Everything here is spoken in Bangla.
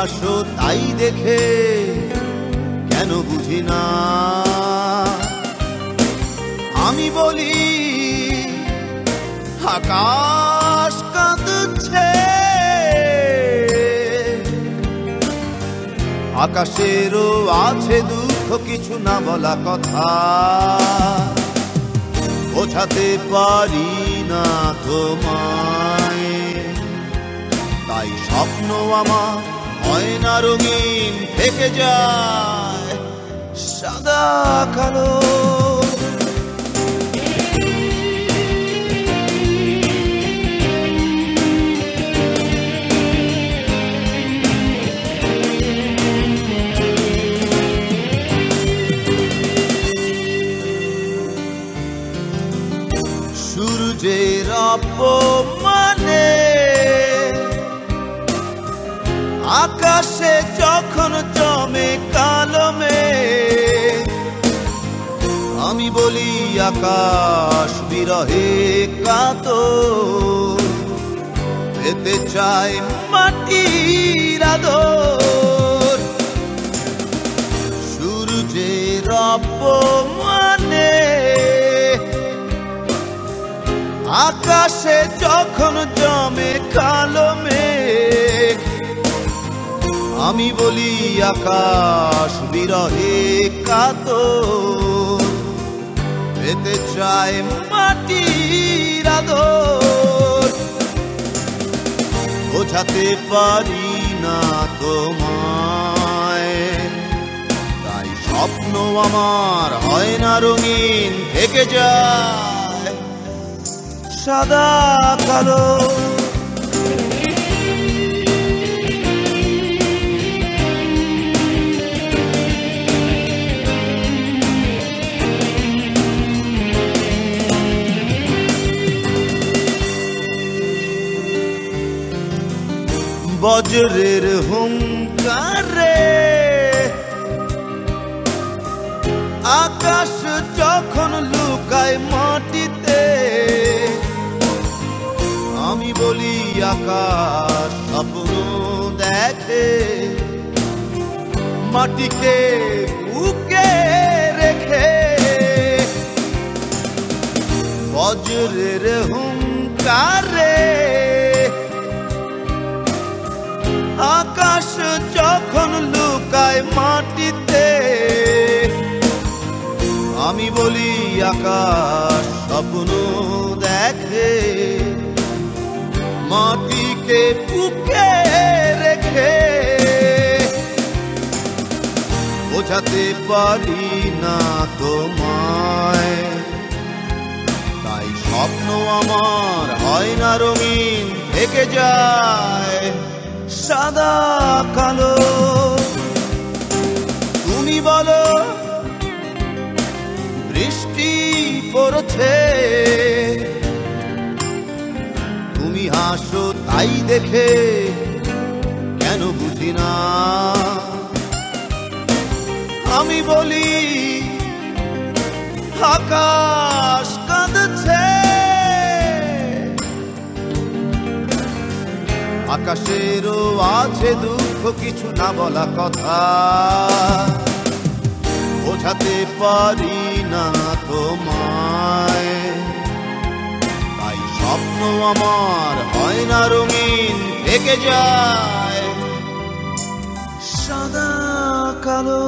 হাসো তাই দেখে কেন বুঝি না। আমি বলি আকাশ কাঁদছে, আকাশেরও আছে দুঃখ, কিছু না বলা কথা। বোঝাতে পারি না তোমায়, তাই স্বপ্ন আমার হয় না রঙিন, থেকে যায় সাদা কালো। সূর্যের অপমানে আকাশে যখন জমে কালো মেঘ, আমি বলি আকাশ বিরহে কাতর, পেতে চাই মাটির আদর। সূর্যের অপমানে আকাশে যখন জমে কালো মেঘ, আমি বলি আকাশ বিরহে কাতর, পেতে চায় মাটির আদর। বোঝাতে পারি না তোমায়, তাই স্বপ্ন আমার হয় না রঙিন, থেকে যায় সাদা কালো। বজ্রের হুঙ্কারে আকাশ যখন লুকায় মাটিতে, আমি বলি আকাশ স্বপ্ন দেখে, মাটিকে বুকে রেখে। বজ্রের হুঙ্কারে আকাশ যখন লুকায় মাটিতে, আমি বলি আকাশ স্বপ্ন দেখে, মাটিকে বুকে রেখে। বোঝাতে পারি না তোমায়, তাই স্বপ্ন আমার হয় না রঙিন, থেকে যায় সাদা কালো। তুমি বলো বৃষ্টি পড়ছে, তুমি হাসো তাই দেখে কেন বুঝি না। আমি বলি আকাশ কাঁদছে, আকাশেরও আছে দুঃখ, কিছু না বলা কথা। বোঝাতে পারি না তোমায়, তাই স্বপ্ন আমার হয় না রঙিন, থেকে যায় সাদা কালো।